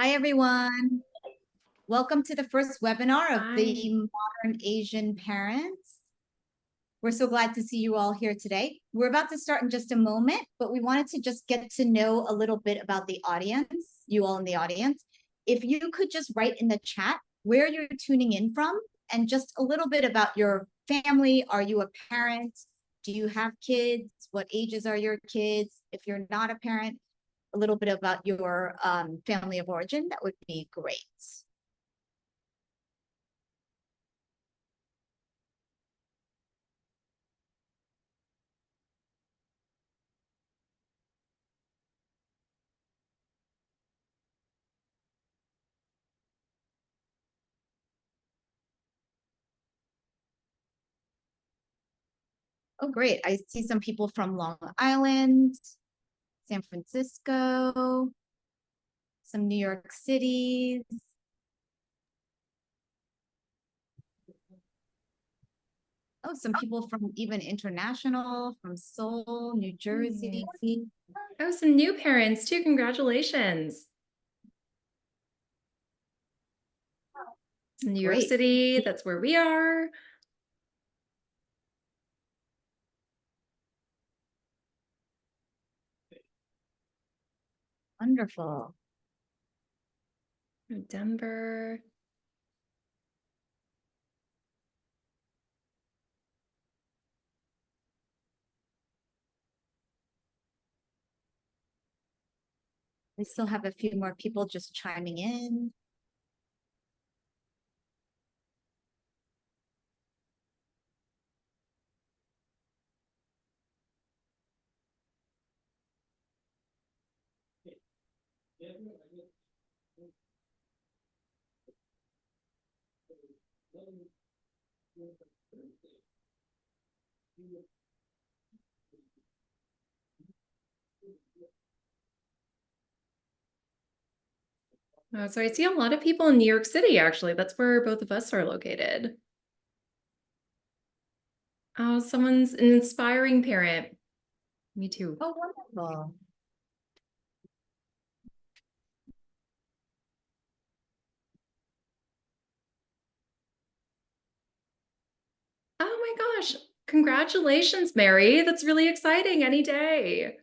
Hi, everyone. Welcome to the first webinar of Hi. the Modern Asian Parents. We're so glad to see you all here today. We're about to start in just a moment, but we wanted to just get to know a little bit about the audience, you all in the audience. If you could just write in the chat where you're tuning in from and just a little bit about your family. Are you a parent? Do you have kids? What ages are your kids? If you're not a parent, a little bit about your family of origin, that would be great. Oh, great. I see some people from Long Island, San Francisco, some New York City. Oh, some people from even international, from Seoul, New Jersey. Oh, some new parents too. Congratulations. New York City, that's where we are. Wonderful. Denver. We still have a few more people just chiming in. Oh, so I see a lot of people in New York City, actually. That's where both of us are located. Oh, someone's an inspiring parent. Me too. Oh, wonderful. Oh my gosh. Congratulations, Mary. That's really exciting. Any day.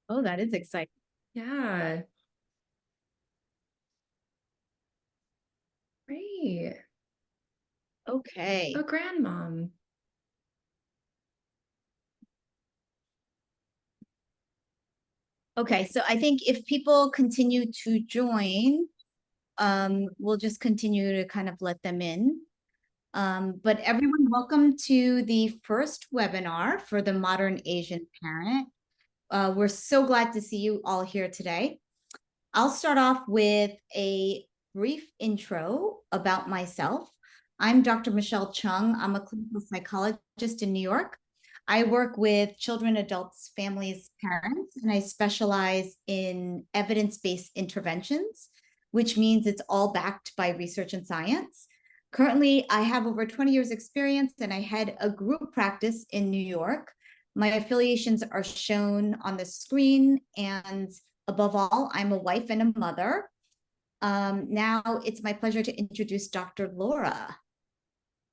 Oh, that is exciting. Yeah. Great. Okay. Oh, grandmom. Okay, so I think if people continue to join, we'll just continue to kind of let them in. But everyone, welcome to the first webinar for the Modern Asian Parent. We're so glad to see you all here today. I'll start off with a brief intro about myself. I'm Dr. Michelle Chung. I'm a clinical psychologist in New York. I work with children, adults, families, parents, and I specialize in evidence-based interventions, which means it's all backed by research and science. Currently, I have over 20 years experience and I head a group practice in New York. My affiliations are shown on the screen, and above all, I'm a wife and a mother. Now it's my pleasure to introduce Dr. Laura.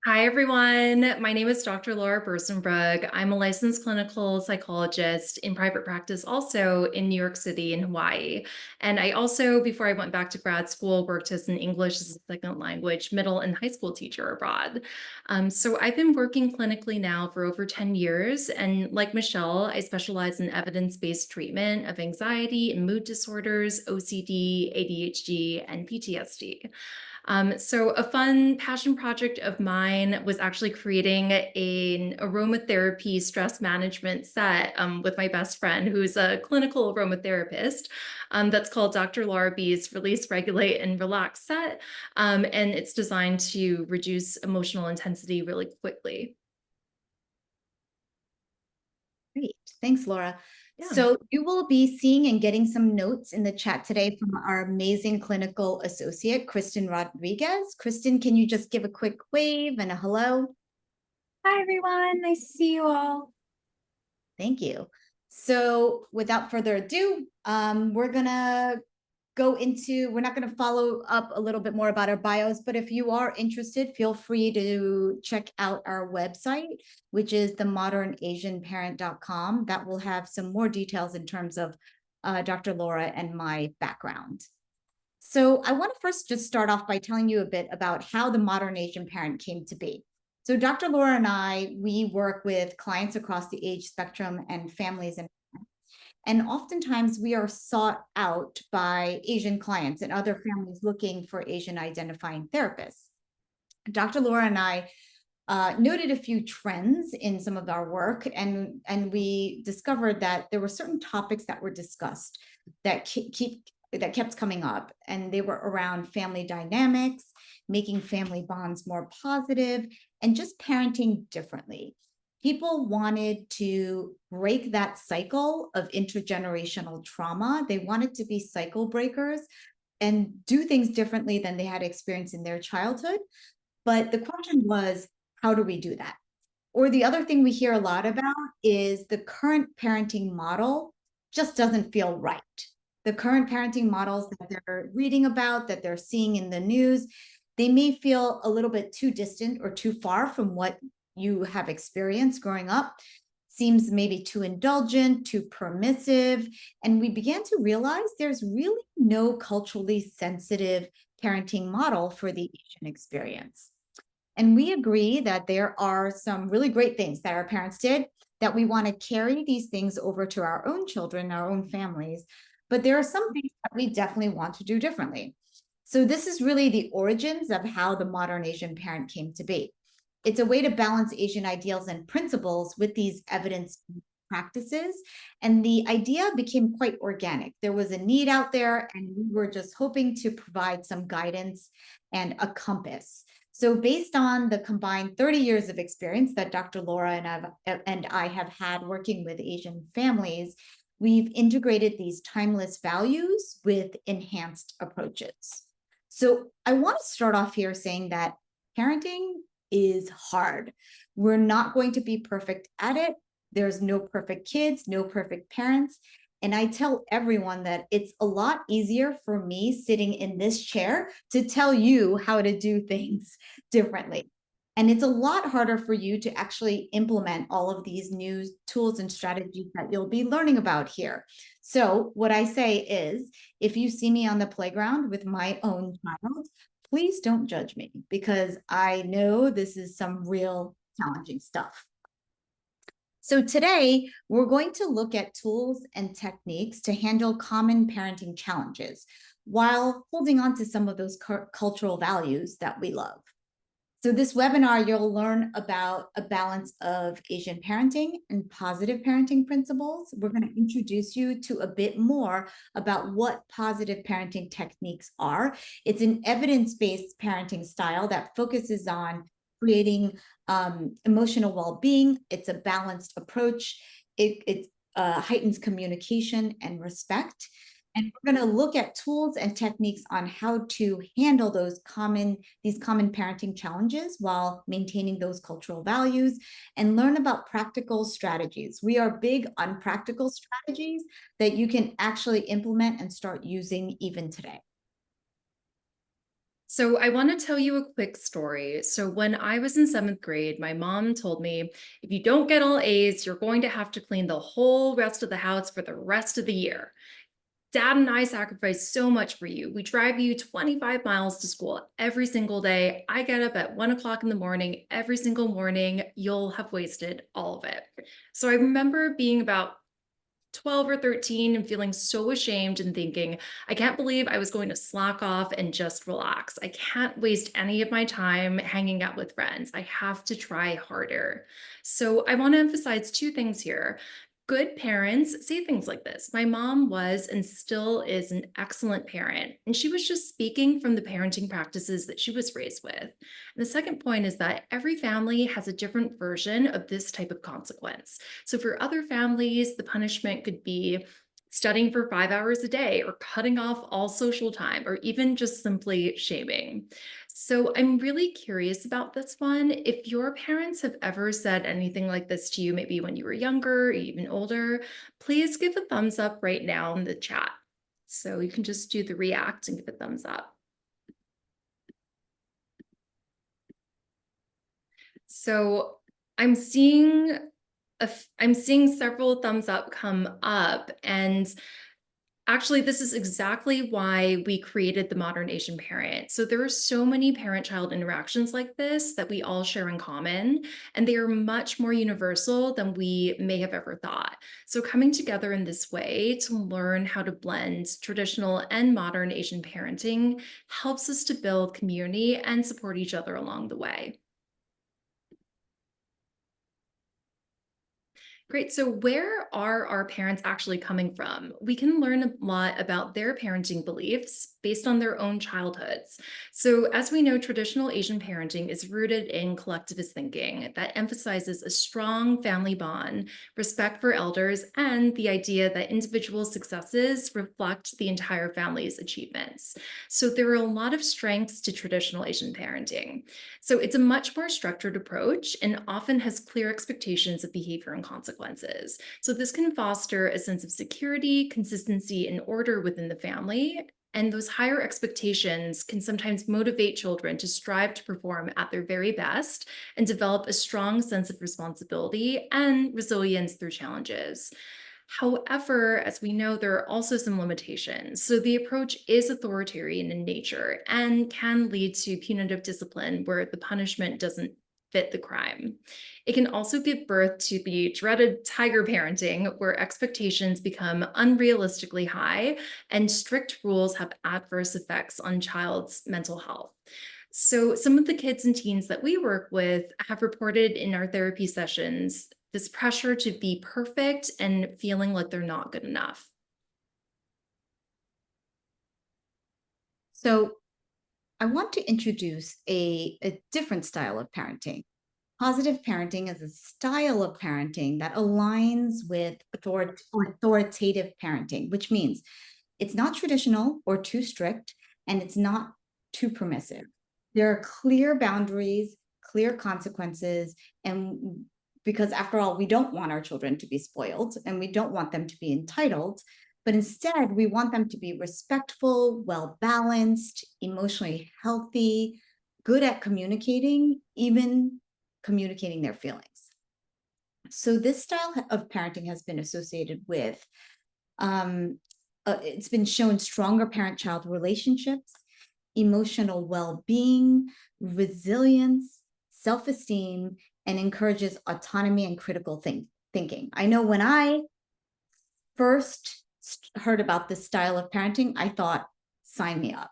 Hi, everyone. My name is Dr. Laura Berssenbrugge. I'm a licensed clinical psychologist in private practice, also in New York City and Hawaii. And I also, before I went back to grad school, worked as an English as a second language middle and high school teacher abroad. So I've been working clinically now for over 10 years. And like Michelle, I specialize in evidence-based treatment of anxiety and mood disorders, OCD, ADHD, and PTSD. So a fun passion project of mine was actually creating an aromatherapy stress management set with my best friend, who's a clinical aromatherapist. That's called Dr. Laura B's Release, Regulate, and Relax set. And it's designed to reduce emotional intensity really quickly. Great. Thanks, Laura. Yeah. So you will be seeing and getting some notes in the chat today from our amazing clinical associate, Kristen Rodriguez. Kristen, can you just give a quick wave and a hello? Hi, everyone. Nice to see you all. Thank you. So without further ado, we're not gonna follow up a little bit more about our bios, but if you are interested, feel free to check out our website, which is themodernasianparent.com. That will have some more details in terms of Dr. Laura and my background. So I want to first just start off by telling you a bit about how the modern Asian parent came to be. So Dr. Laura and we work with clients across the age spectrum and families, and oftentimes we are sought out by Asian clients and other families looking for Asian identifying therapists. Dr. Laura and I noted a few trends in some of our work, and we discovered that there were certain topics that were discussed that kept coming up, and they were around family dynamics, making family bonds more positive, and just parenting differently. People wanted to break that cycle of intergenerational trauma. They wanted to be cycle breakers and do things differently than they had experienced in their childhood. But the question was, how do we do that? Or the other thing we hear a lot about is the current parenting model just doesn't feel right. The current parenting models that they're reading about, that they're seeing in the news, they may feel a little bit too distant or too far from what you have experienced growing up. Seems maybe too indulgent, too permissive. And we began to realize there's really no culturally sensitive parenting model for the Asian experience. And we agree that there are some really great things that our parents did, that we want to carry these things over to our own children, our own families. But there are some things that we definitely want to do differently. So this is really the origins of how the modern Asian parent came to be. It's a way to balance Asian ideals and principles with these evidence practices. And the idea became quite organic. There was a need out there, and we were just hoping to provide some guidance and a compass. So based on the combined 30 years of experience that Dr. Laura and I have had working with Asian families, we've integrated these timeless values with enhanced approaches. So I want to start off here saying that parenting is hard. We're not going to be perfect at it. There's no perfect kids, no perfect parents. And I tell everyone that it's a lot easier for me sitting in this chair to tell you how to do things differently. And it's a lot harder for you to actually implement all of these new tools and strategies that you'll be learning about here. So what I say is, if you see me on the playground with my own child, please don't judge me, because I know this is some real challenging stuff. So today, we're going to look at tools and techniques to handle common parenting challenges while holding on to some of those cultural values that we love. So this webinar, you'll learn about a balance of Asian parenting and positive parenting principles. We're going to introduce you to a bit more about what positive parenting techniques are. It's an evidence-based parenting style that focuses on creating emotional well-being. It's a balanced approach. It heightens communication and respect. And we're going to look at tools and techniques on how to handle these common parenting challenges while maintaining those cultural values, and learn about practical strategies. We are big on practical strategies that you can actually implement and start using even today. So I want to tell you a quick story. So when I was in 7th grade, my mom told me, if you don't get all A's, you're going to have to clean the whole rest of the house for the rest of the year. Dad and I sacrifice so much for you. We drive you 25 miles to school every single day. I get up at 1 o'clock in the morning every single morning. You'll have wasted all of it. So I remember being about 12 or 13 and feeling so ashamed and thinking, I can't believe I was going to slack off and just relax. I can't waste any of my time hanging out with friends. I have to try harder. So I want to emphasize two things here. Good parents say things like this. My mom was and still is an excellent parent, and she was just speaking from the parenting practices that she was raised with. And the second point is that every family has a different version of this type of consequence. So for other families, the punishment could be studying for 5 hours a day, or cutting off all social time, or even just simply shaming. So I'm really curious about this one. If your parents have ever said anything like this to you, maybe when you were younger or even older, please give a thumbs up right now in the chat. So you can just do the react and give a thumbs up. So I'm seeing I'm seeing several thumbs up come up, and actually, this is exactly why we created the Modern Asian Parent. So there are so many parent-child interactions like this that we all share in common, and they are much more universal than we may have ever thought. So coming together in this way to learn how to blend traditional and modern Asian parenting helps us to build community and support each other along the way. Great. So, where are our parents actually coming from? We can learn a lot about their parenting beliefs based on their own childhoods. So, as we know, traditional Asian parenting is rooted in collectivist thinking that emphasizes a strong family bond, respect for elders, and the idea that individual successes reflect the entire family's achievements. So, there are a lot of strengths to traditional Asian parenting. So it's a much more structured approach and often has clear expectations of behavior and consequences. So this can foster a sense of security, consistency, and order within the family. And those higher expectations can sometimes motivate children to strive to perform at their very best and develop a strong sense of responsibility and resilience through challenges. However, as we know, there are also some limitations. So the approach is authoritarian in nature and can lead to punitive discipline where the punishment doesn't fit the crime. It can also give birth to the dreaded tiger parenting, where expectations become unrealistically high and strict rules have adverse effects on child's mental health. So, some of the kids and teens that we work with have reported in our therapy sessions this pressure to be perfect and feeling like they're not good enough. So I want to introduce a different style of parenting. Positive parenting is a style of parenting that aligns with authoritative parenting, which means it's not traditional or too strict, and it's not too permissive. There are clear boundaries, clear consequences, and because after all, we don't want our children to be spoiled and we don't want them to be entitled, but instead we want them to be respectful, well balanced, emotionally healthy, good at communicating, even communicating their feelings. So this style of parenting has been associated with it's been shown stronger parent-child relationships, emotional well-being, resilience, self-esteem, and encourages autonomy and critical thinking. I know when I first heard about this style of parenting, I thought, sign me up.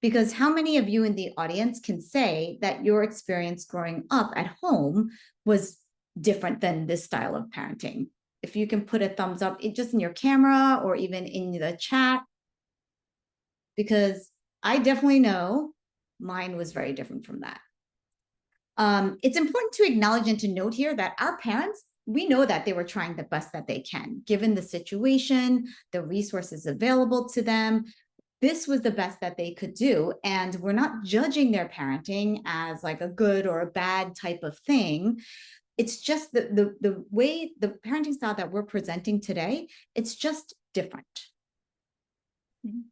Because how many of you in the audience can say that your experience growing up at home was different than this style of parenting? If you can put a thumbs up just in your camera or even in the chat, because I definitely know mine was very different from that. It's important to acknowledge and to note here that our parents, we know that they were trying the best that they can, given the situation, the resources available to them. This was the best that they could do. And we're not judging their parenting as like a good or a bad type of thing. It's just the way the parenting style that we're presenting today, it's just different. Mhm.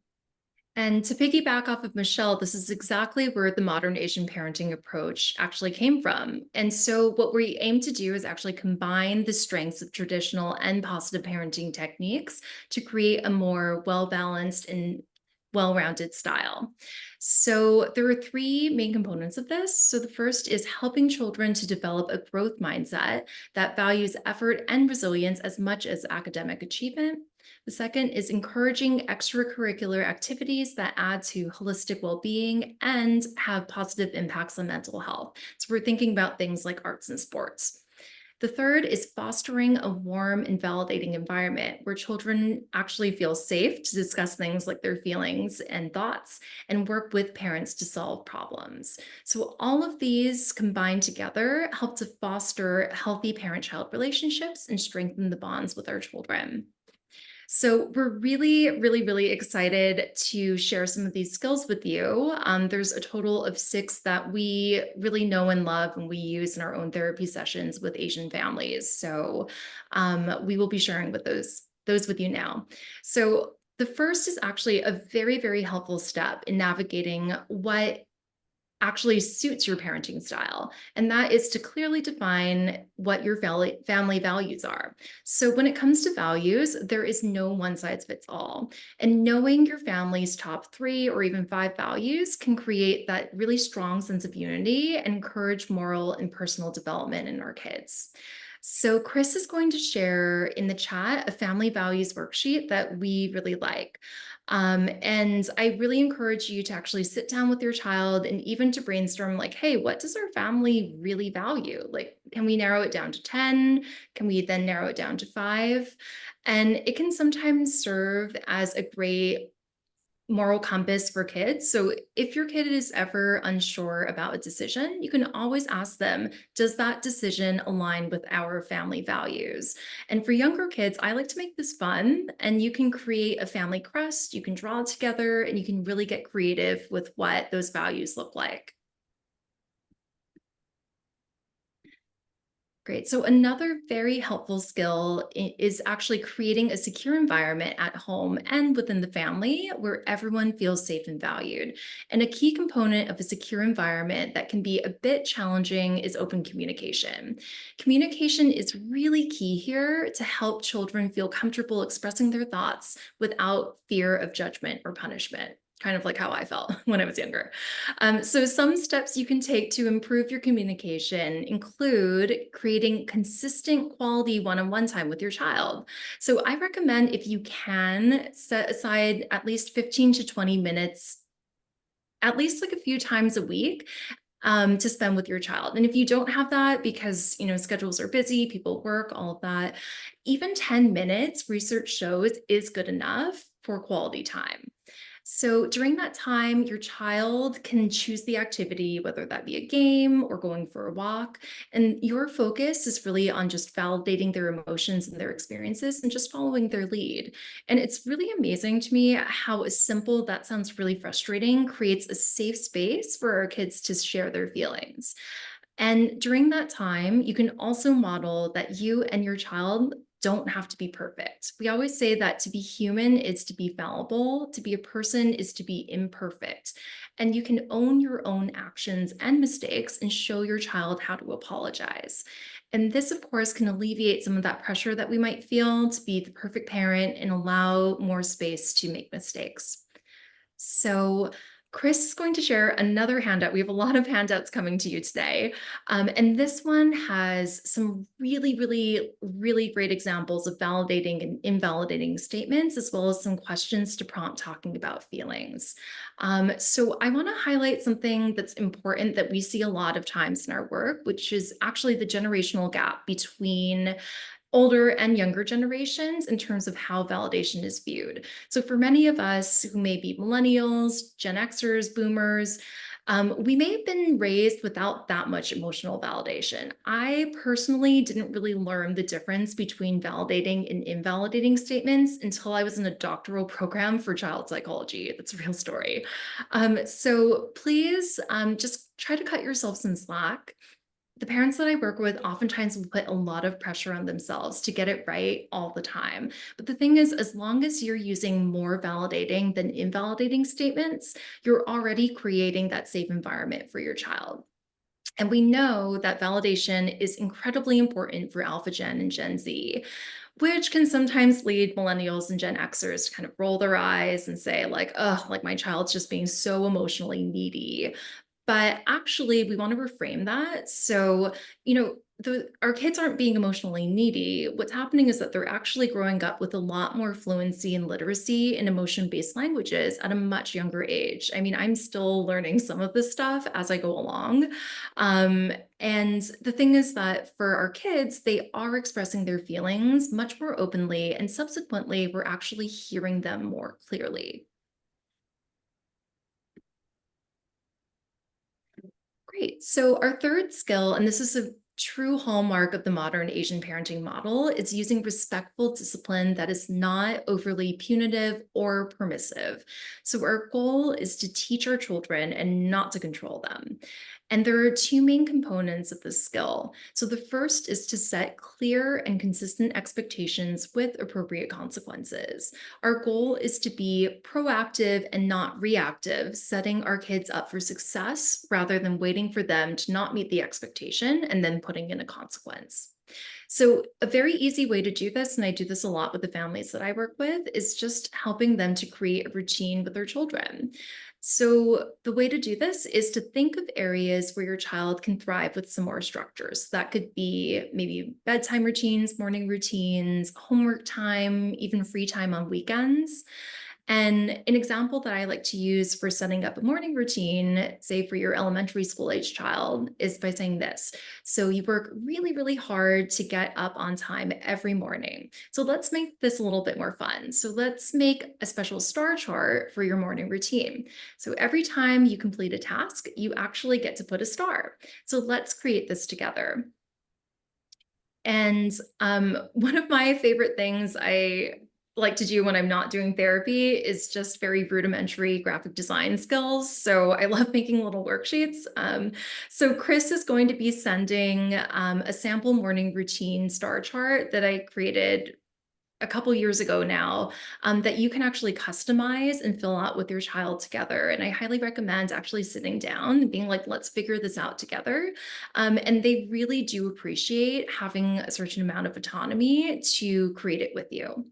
And to piggyback off of Michelle, this is exactly where the modern Asian parenting approach actually came from. And so, what we aim to do is actually combine the strengths of traditional and positive parenting techniques to create a more well balanced and well rounded style. So, there are three main components of this. So, the first is helping children to develop a growth mindset that values effort and resilience as much as academic achievement. The second is encouraging extracurricular activities that add to holistic well being and have positive impacts on mental health. So, we're thinking about things like arts and sports. The third is fostering a warm and validating environment where children actually feel safe to discuss things like their feelings and thoughts and work with parents to solve problems. So, all of these combined together help to foster healthy parent child relationships and strengthen the bonds with our children. So we're really excited to share some of these skills with you. There's a total of 6 that we really know and love, and we use in our own therapy sessions with Asian families. So we will be sharing with those with you now. So the first is actually a very helpful step in navigating what actually suits your parenting style. And that is to clearly define what your family values are. So when it comes to values, there is no one size fits all. And knowing your family's top 3 or even 5 values can create that really strong sense of unity and encourage moral and personal development in our kids. So Chris is going to share in the chat a family values worksheet that we really like. And I really encourage you to actually sit down with your child and even to brainstorm, like, hey, what does our family really value? Like, can we narrow it down to 10? Can we then narrow it down to 5? And it can sometimes serve as a great moral compass for kids. So if your kid is ever unsure about a decision, you can always ask them, does that decision align with our family values? And for younger kids, I like to make this fun, and you can create a family crest, you can draw it together, and you can really get creative with what those values look like. Great. So another very helpful skill is actually creating a secure environment at home and within the family where everyone feels safe and valued. And a key component of a secure environment that can be a bit challenging is open communication. Communication is really key here to help children feel comfortable expressing their thoughts without fear of judgment or punishment. Kind of like how I felt when I was younger. So some steps you can take to improve your communication include creating consistent quality one-on-one time with your child. So I recommend, if you can, set aside at least 15 to 20 minutes, at least like a few times a week, to spend with your child. And if you don't have that because, schedules are busy, people work, all of that, even 10 minutes, research shows, is good enough for quality time. So during that time, your child can choose the activity, whether that be a game or going for a walk. And your focus is really on just validating their emotions and their experiences and just following their lead. And it's really amazing to me how a simple, that sounds really frustrating, creates a safe space for our kids to share their feelings. And during that time, you can also model that you and your child don't have to be perfect. We always say that to be human is to be fallible, to be a person is to be imperfect. And you can own your own actions and mistakes and show your child how to apologize. And this, of course, can alleviate some of that pressure that we might feel to be the perfect parent and allow more space to make mistakes. So Chris is going to share another handout. We have a lot of handouts coming to you today. And this one has some really great examples of validating and invalidating statements, as well as some questions to prompt talking about feelings. So I want to highlight something that's important that we see a lot of times in our work, which is actually the generational gap between older and younger generations in terms of how validation is viewed. So for many of us who may be millennials, Gen Xers, boomers, we may have been raised without that much emotional validation. I personally didn't really learn the difference between validating and invalidating statements until I was in a doctoral program for child psychology. That's a real story. So please just try to cut yourself some slack. The parents that I work with oftentimes will put a lot of pressure on themselves to get it right all the time. But the thing is, as long as you're using more validating than invalidating statements, you're already creating that safe environment for your child. And we know that validation is incredibly important for Alpha Gen and Gen Z, which can sometimes lead millennials and Gen Xers to kind of roll their eyes and say, like, oh, like my child's just being so emotionally needy. But actually, we want to reframe that. So, our kids aren't being emotionally needy. What's happening is that they're actually growing up with a lot more fluency and literacy in emotion-based languages at a much younger age. I mean, I'm still learning some of this stuff as I go along. And the thing is that for our kids, they are expressing their feelings much more openly, and subsequently, we're actually hearing them more clearly. Great. So our third skill, and this is true hallmark of the modern Asian parenting model is using respectful discipline that is not overly punitive or permissive. So, our goal is to teach our children and not to control them. And there are two main components of this skill. So, the first is to set clear and consistent expectations with appropriate consequences. Our goal is to be proactive and not reactive, setting our kids up for success rather than waiting for them to not meet the expectation and then putting in a consequence. So, a very easy way to do this, and I do this a lot with the families that I work with, is just helping them to create a routine with their children. So, the way to do this is to think of areas where your child can thrive with some more structures. That could be maybe bedtime routines, morning routines, homework time, even free time on weekends. And an example that I like to use for setting up a morning routine, say for your elementary school age child, is by saying this. So you work really, really hard to get up on time every morning. So let's make this a little bit more fun. So let's make a special star chart for your morning routine. So every time you complete a task, you actually get to put a star. So let's create this together. And one of my favorite things I like to do when I'm not doing therapy is just very rudimentary graphic design skills. So I love making little worksheets. So Chris is going to be sending a sample morning routine star chart that I created a couple years ago now, that you can actually customize and fill out with your child together. And I highly recommend actually sitting down and being like, let's figure this out together. And they really do appreciate having a certain amount of autonomy to create it with you.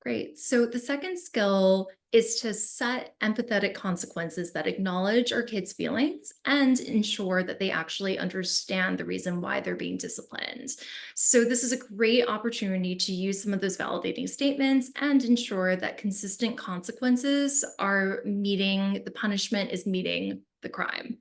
Great. So the second skill is to set empathetic consequences that acknowledge our kids' feelings and ensure that they actually understand the reason why they're being disciplined. So this is a great opportunity to use some of those validating statements and ensure that consistent consequences are meeting the punishment is meeting the crime.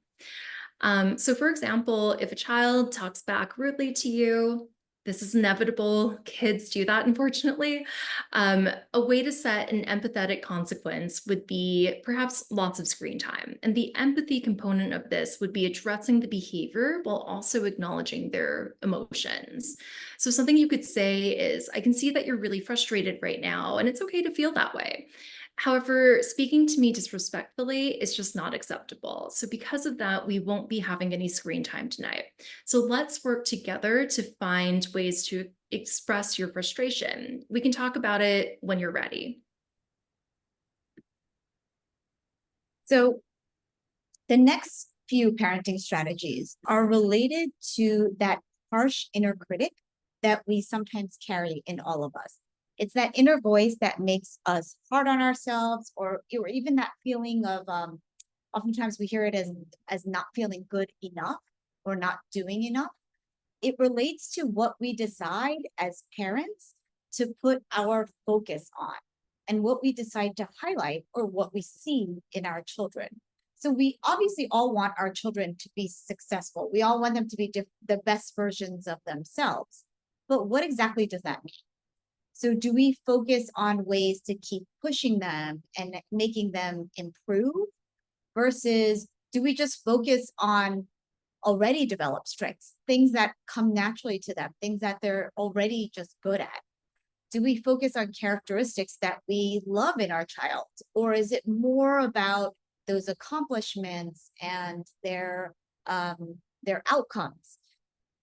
So, for example, if a child talks back rudely to you, this is inevitable. Kids do that, unfortunately. A way to set an empathetic consequence would be perhaps lots of screen time. And the empathy component of this would be addressing the behavior while also acknowledging their emotions. So, something you could say is, I can see that you're really frustrated right now, and it's okay to feel that way. However, speaking to me disrespectfully is just not acceptable. So, because of that, we won't be having any screen time tonight. So, let's work together to find ways to express your frustration. We can talk about it when you're ready. So the next few parenting strategies are related to that harsh inner critic that we sometimes carry in all of us. It's that inner voice that makes us hard on ourselves, or even that feeling of oftentimes we hear it as not feeling good enough or not doing enough. It relates to what we decide as parents to put our focus on and what we decide to highlight or what we see in our children. So we obviously all want our children to be successful. We all want them to be the best versions of themselves. But what exactly does that mean? So do we focus on ways to keep pushing them and making them improve versus do we just focus on already developed strengths, things that come naturally to them, things that they're already just good at? Do we focus on characteristics that we love in our child? Or is it more about those accomplishments and their outcomes?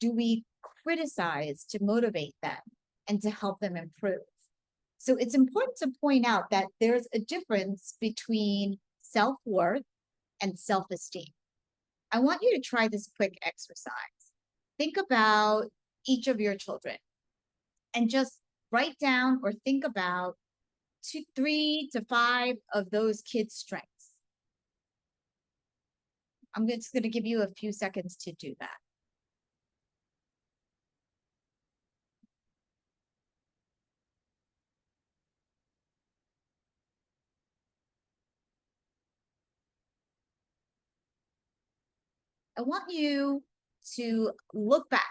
Do we criticize to motivate them and to help them improve? So it's important to point out that there's a difference between self-worth and self-esteem. I want you to try this quick exercise. Think about each of your children and just write down or think about 3 to 5 of those kids' strengths. I'm just going to give you a few seconds to do that. I want you to look back,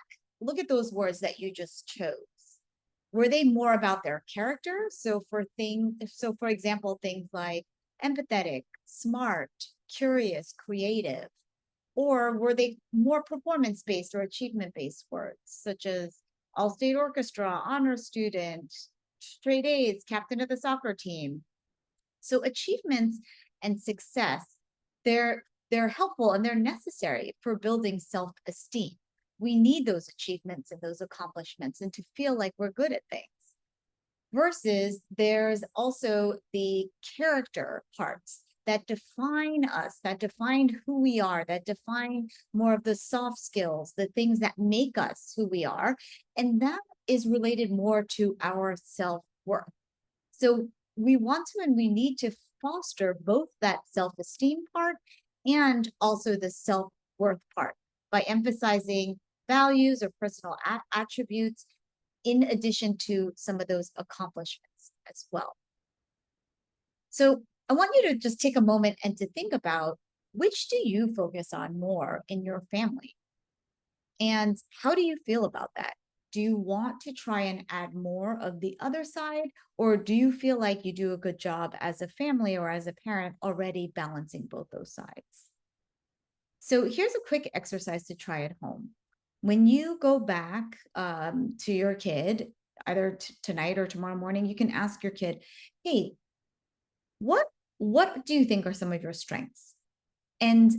look at those words that you just chose. Were they more about their character? So for example, things like empathetic, smart, curious, creative. Or were they more performance-based or achievement-based words, such as all-state orchestra, honor student, straight A's, captain of the soccer team? So achievements and success, they're helpful and they're necessary for building self-esteem. We need those achievements and those accomplishments and to feel like we're good at things. Versus there's also the character parts that define us, that define who we are, that define more of the soft skills, the things that make us who we are. And that is related more to our self-worth. So we want to and we need to foster both that self-esteem part and also the self-worth part by emphasizing values or personal attributes in addition to some of those accomplishments as well. So I want you to just take a moment and to think about, which do you focus on more in your family? And how do you feel about that? Do you want to try and add more of the other side? Or do you feel like you do a good job as a family or as a parent already balancing both those sides? So here's a quick exercise to try at home. When you go back to your kid, either tonight or tomorrow morning, you can ask your kid, hey, what do you think are some of your strengths? And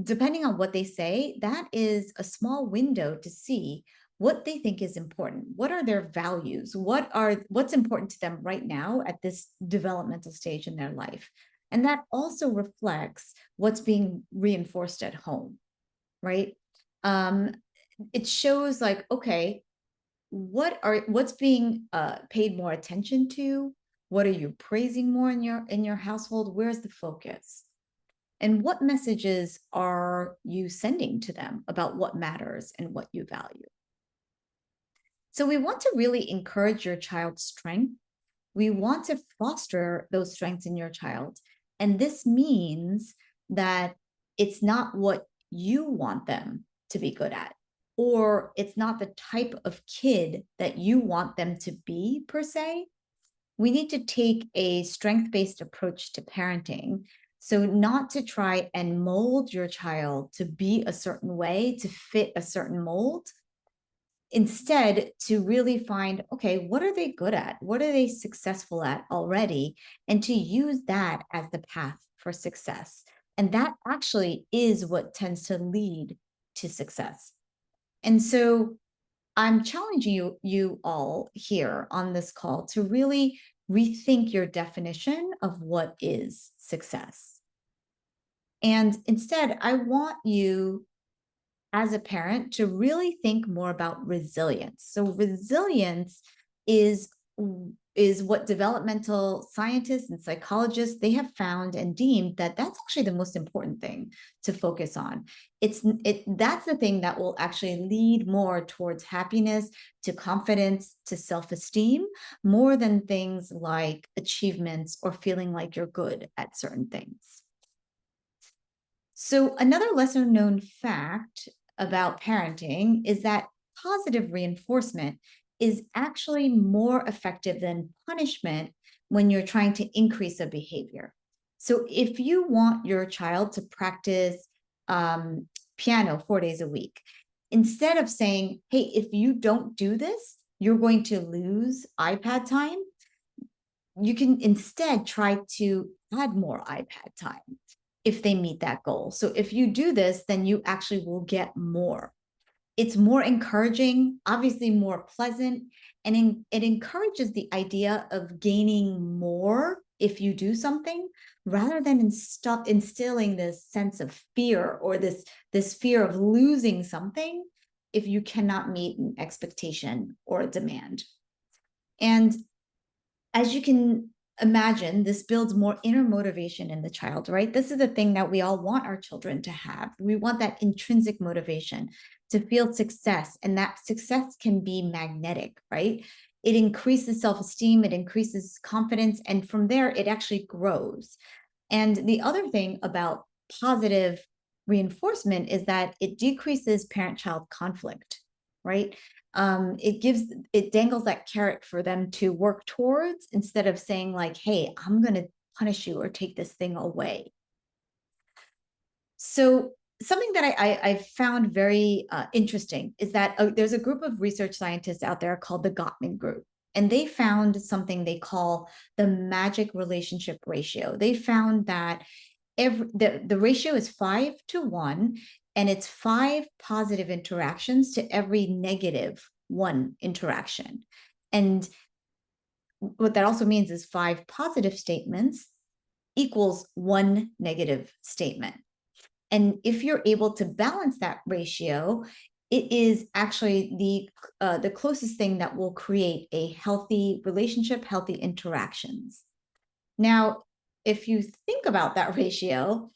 depending on what they say, that is a small window to see what they think is important. What are their values? What's important to them right now at this developmental stage in their life? And that also reflects what's being reinforced at home, right? It shows like, okay, what's being paid more attention to? What are you praising more in your household? Where's the focus? And what messages are you sending to them about what matters and what you value? So we want to really encourage your child's strength. We want to foster those strengths in your child. And this means that it's not what you want them to be good at, or it's not the type of kid that you want them to be per se. We need to take a strength-based approach to parenting. So not to try and mold your child to be a certain way, to fit a certain mold. Instead, to really find, okay, what are they good at? What are they successful at already? And to use that as the path for success. And that actually is what tends to lead to success. And so I'm challenging you all here on this call to really rethink your definition of what is success. And instead, I want you as a parent to really think more about resilience. So resilience is what developmental scientists and psychologists, they have found and deemed that that's actually the most important thing to focus on. That's the thing that will actually lead more towards happiness, to confidence, to self-esteem, more than things like achievements or feeling like you're good at certain things. So another lesser known fact about parenting is that positive reinforcement is actually more effective than punishment when you're trying to increase a behavior. So if you want your child to practice piano 4 days a week, instead of saying, hey, if you don't do this, you're going to lose iPad time, you can instead try to add more iPad time if they meet that goal. So if you do this, then you actually will get more. It's more encouraging, obviously more pleasant, and it encourages the idea of gaining more if you do something, rather than instilling this sense of fear or this fear of losing something if you cannot meet an expectation or a demand. And as you can imagine, this builds more inner motivation in the child, right? This is the thing that we all want our children to have. We want that intrinsic motivation to feel success, and that success can be magnetic, right? It increases self-esteem, it increases confidence, and from there, it actually grows. And the other thing about positive reinforcement is that it decreases parent-child conflict, right? It dangles that carrot for them to work towards, instead of saying like, hey, I'm going to punish you or take this thing away. So something that I found very interesting is that there's a group of research scientists out there called the Gottman Group, and they found something they call the magic relationship ratio. They found that the ratio is 5 to 1, and it's 5 positive interactions to every negative 1 interaction. And what that also means is 5 positive statements equals 1 negative statement. And if you're able to balance that ratio, it is actually the closest thing that will create a healthy relationship, healthy interactions. Now, if you think about that ratio,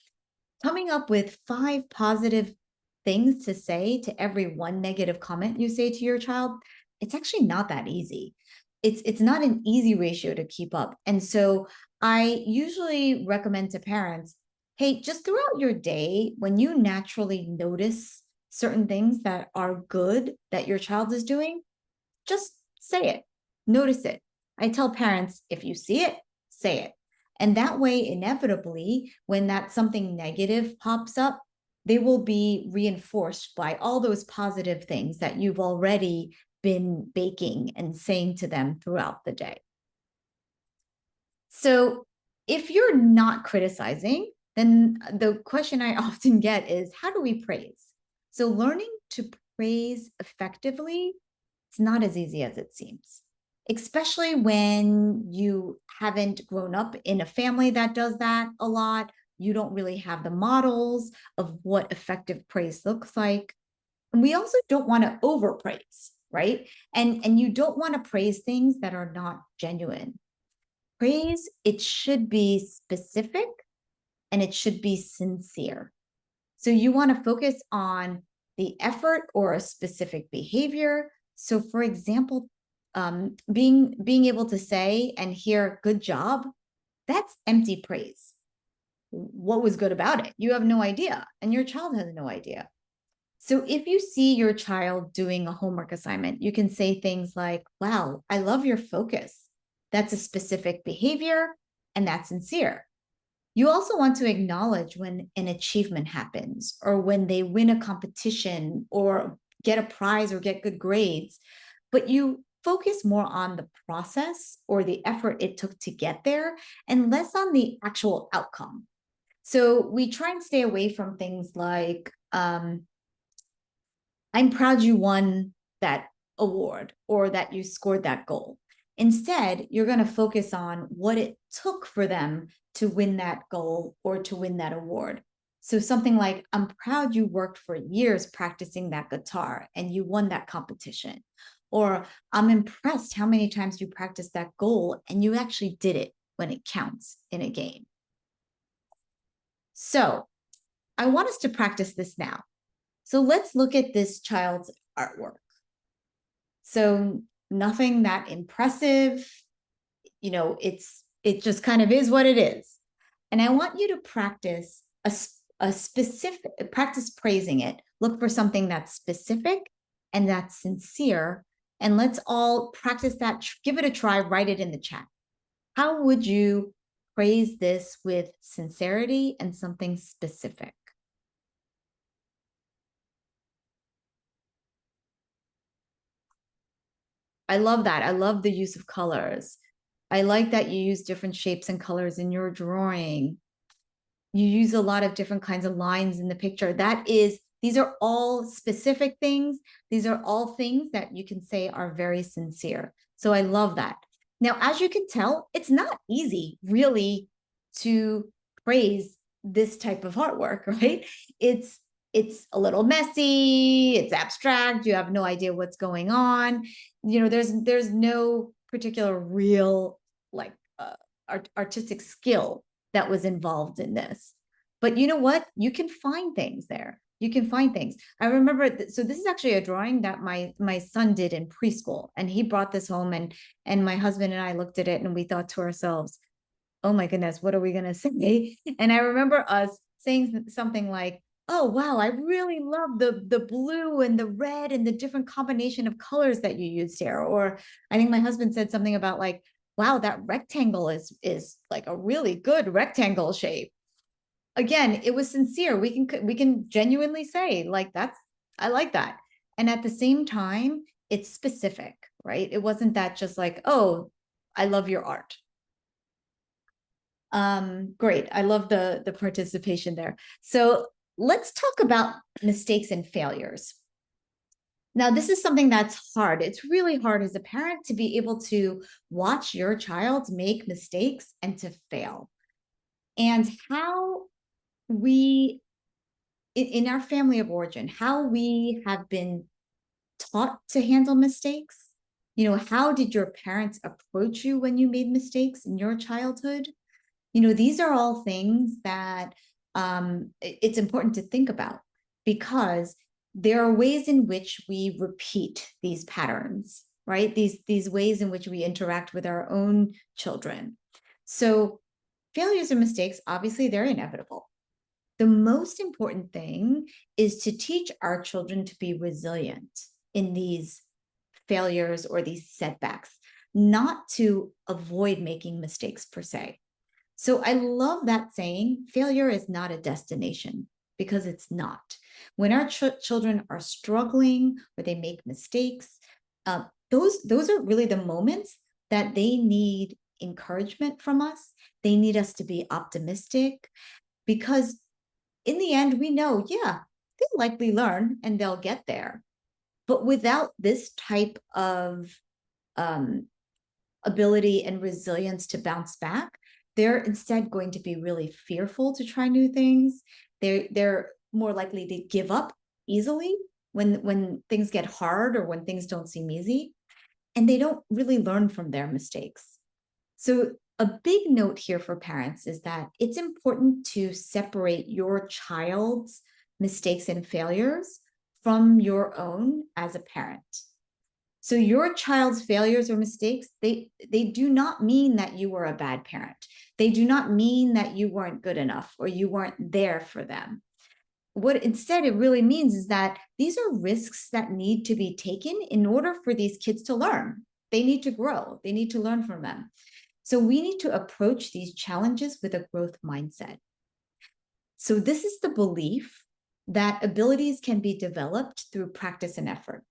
coming up with 5 positive things to say to every 1 negative comment you say to your child, it's actually not that easy. It's not an easy ratio to keep up. And so I usually recommend to parents, hey, just throughout your day, when you naturally notice certain things that are good that your child is doing, just say it, notice it. I tell parents, if you see it, say it. And that way, inevitably, when that something negative pops up, they will be reinforced by all those positive things that you've already been baking and saying to them throughout the day. So if you're not criticizing, then the question I often get is, how do we praise? So learning to praise effectively, it's not as easy as it seems, especially when you haven't grown up in a family that does that a lot. You don't really have the models of what effective praise looks like. And we also don't want to overpraise, right? And you don't want to praise things that are not genuine. Praise, it should be specific and it should be sincere. So you want to focus on the effort or a specific behavior. So for example, being able to say and hear good job, that's empty praise. What was good about it? You have no idea, and your child has no idea. So if you see your child doing a homework assignment, you can say things like, wow, I love your focus. That's a specific behavior, and that's sincere. You also want to acknowledge when an achievement happens, or when they win a competition or get a prize or get good grades, but you focus more on the process or the effort it took to get there and less on the actual outcome. So we try and stay away from things like, I'm proud you won that award or that you scored that goal. Instead, you're going to focus on what it took for them to win that goal or to win that award. So something like, I'm proud you worked for years practicing that guitar and you won that competition. Or I'm impressed how many times you practiced that goal and you actually did it when it counts in a game. So I want us to practice this now. So let's look at this child's artwork. So nothing that impressive, it just kind of is what it is. And I want you to practice a specific, practice praising it. Look for something that's specific and that's sincere. And let's all practice that. Give it a try, write it in the chat. How would you praise this with sincerity and something specific? I love that. I love the use of colors. I like that you use different shapes and colors in your drawing. You use a lot of different kinds of lines in the picture. These are all specific things. These are all things that you can say are very sincere. So I love that. Now, as you can tell, it's not easy really to praise this type of artwork, right? It's a little messy, it's abstract, you have no idea what's going on. There's no particular real artistic skill that was involved in this. But you know what? You can find things there. You can find things. I remember, so this is actually a drawing that my son did in preschool, and he brought this home, and my husband and I looked at it and we thought to ourselves, oh my goodness, what are we going to say? And I remember us saying something like, oh, wow, I really love the blue and the red and the different combination of colors that you used here. Or I think my husband said something about like, wow, that rectangle is like a really good rectangle shape. again, it was sincere. We can genuinely say like, I like that. And at the same time, it's specific, right? It wasn't that just like, oh, I love your art. Great. I love the participation there. So let's talk about mistakes and failures. Now, this is something that's hard. It's really hard as a parent to be able to watch your child make mistakes and to fail. And how we, in our family of origin, how we have been taught to handle mistakes. You know, how did your parents approach you when you made mistakes in your childhood? You know, these are all things that it's important to think about, because there are ways in which we repeat these patterns, right? These ways in which we interact with our own children. So failures and mistakes, obviously, they're inevitable. The most important thing is to teach our children to be resilient in these failures or these setbacks, not to avoid making mistakes per se. So I love that saying, failure is not a destination, because it's not. When our children are struggling or they make mistakes, those are really the moments that they need encouragement from us. They need us to be optimistic, because in the end, we know, yeah, they'll likely learn and they'll get there. But without this type of ability and resilience to bounce back, they're instead going to be really fearful to try new things. They're more likely to give up easily when things get hard or when things don't seem easy, and they don't really learn from their mistakes. So a big note here for parents is that it's important to separate your child's mistakes and failures from your own as a parent. So your child's failures or mistakes, they do not mean that you were a bad parent. They do not mean that you weren't good enough or you weren't there for them. What instead it really means is that these are risks that need to be taken in order for these kids to learn. They need to grow. They need to learn from them. So we need to approach these challenges with a growth mindset. So this is the belief that abilities can be developed through practice and effort.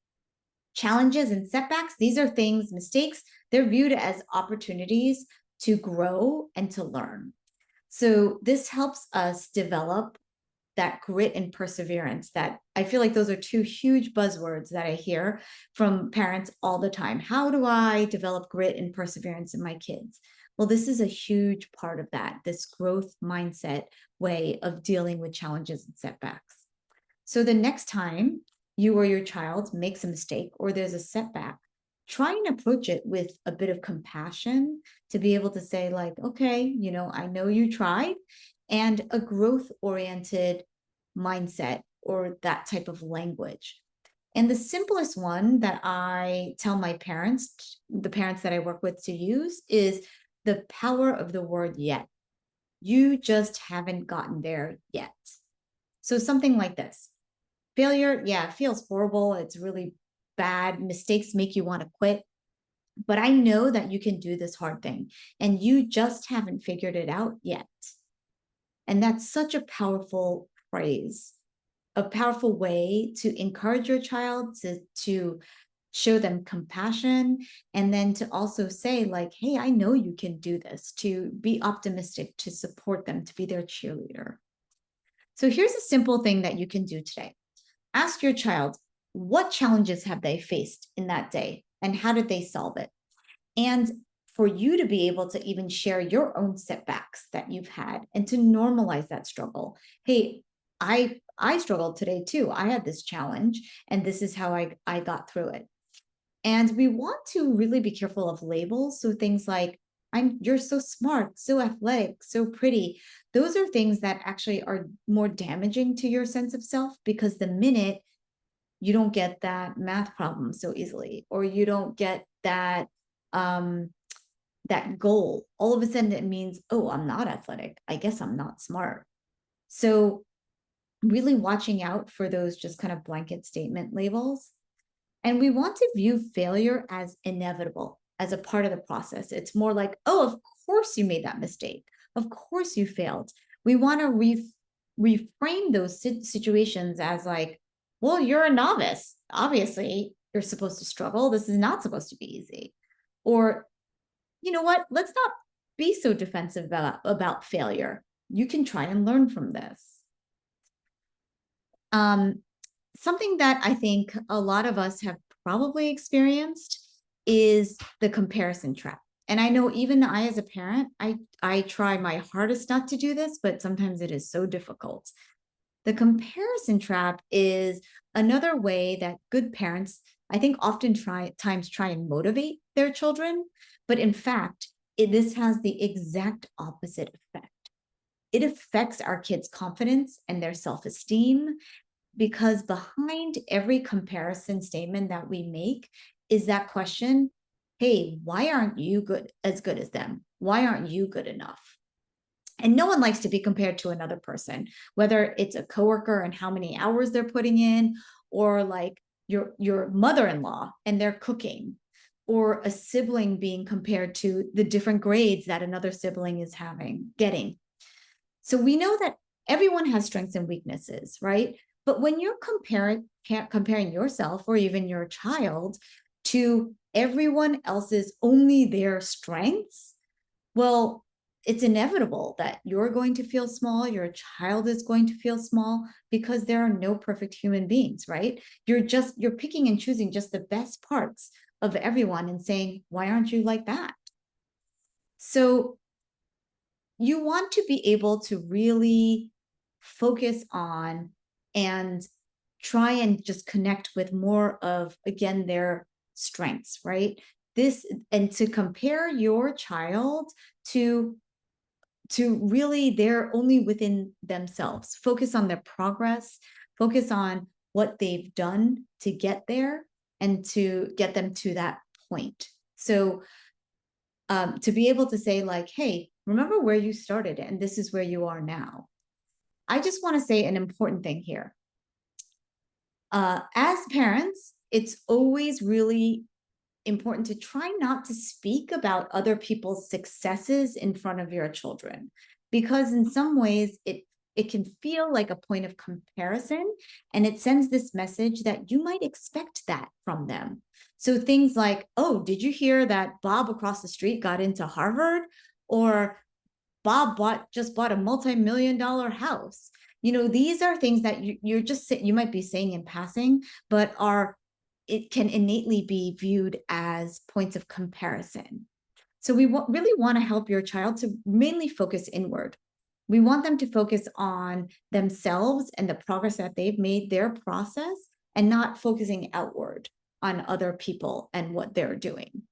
Challenges and setbacks, these are things, mistakes, they're viewed as opportunities to grow and to learn. So this helps us develop that grit and perseverance. That I feel like those are two huge buzzwords that I hear from parents all the time. How do I develop grit and perseverance in my kids? Well, this is a huge part of that, this growth mindset way of dealing with challenges and setbacks. So the next time you or your child makes a mistake or there's a setback, try and approach it with a bit of compassion, to be able to say like, okay, you know, I know you tried, and a growth-oriented mindset or that type of language. And the simplest one that I tell my parents, the parents that I work with, to use is the power of the word yet. You just haven't gotten there yet. So something like this. Failure, yeah, it feels horrible. It's really bad. Mistakes make you want to quit. But I know that you can do this hard thing, and you just haven't figured it out yet. And that's such a powerful phrase, a powerful way to encourage your child, to show them compassion, and then to also say like, hey, I know you can do this, to be optimistic, to support them, to be their cheerleader. So here's a simple thing that you can do today. Ask your child, what challenges have they faced in that day and how did they solve it? And for you to be able to even share your own setbacks that you've had and to normalize that struggle. Hey, I struggled today too. I had this challenge and this is how I got through it. And we want to really be careful of labels. So things like, you're so smart, so athletic, so pretty. Those are things that actually are more damaging to your sense of self, because the minute you don't get that math problem so easily, or you don't get that that goal, all of a sudden it means, oh, I'm not athletic. I guess I'm not smart. So really watching out for those just kind of blanket statement labels. And we want to view failure as inevitable, as a part of the process. It's more like, oh, of course you made that mistake. Of course you failed. We want to reframe those situations as like, well, you're a novice. Obviously, you're supposed to struggle. This is not supposed to be easy. Or, you know what? Let's not be so defensive about failure. You can try and learn from this. Something that I think a lot of us have probably experienced is the comparison trap. And I know even I, as a parent, I try my hardest not to do this, but sometimes it is so difficult. The comparison trap is another way that good parents, I think, often try and motivate their children. But in fact, this has the exact opposite effect. It affects our kids' confidence and their self-esteem, because behind every comparison statement that we make is that question, hey, why aren't you good as them? Why aren't you good enough? And no one likes to be compared to another person, whether it's a coworker and how many hours they're putting in, or like your mother-in-law and their cooking, or a sibling being compared to the different grades that another sibling is getting. So we know that everyone has strengths and weaknesses, right? But when you're comparing yourself or even your child to everyone else's only their strengths, well, it's inevitable that you're going to feel small, your child is going to feel small, because there are no perfect human beings, right? You're picking and choosing just the best parts of everyone and saying, why aren't you like that? So you want to be able to really focus on and try and just connect with more of, again, their strengths, right? And to compare your child to really, they're only within themselves. Focus on their progress, focus on what they've done to get there and to get them to that point. So to be able to say like, hey, remember where you started and this is where you are now. I just want to say an important thing here. As parents, it's always really important to try not to speak about other people's successes in front of your children, because in some ways it can feel like a point of comparison, and it sends this message that you might expect that from them. So things like, oh, did you hear that Bob across the street got into Harvard? Or Bob just bought a multi-million-dollar house. You know, these are things that you might be saying in passing, but it can innately be viewed as points of comparison. So we really want to help your child to mainly focus inward. We want them to focus on themselves and the progress that they've made, their process, and not focusing outward on other people and what they're doing.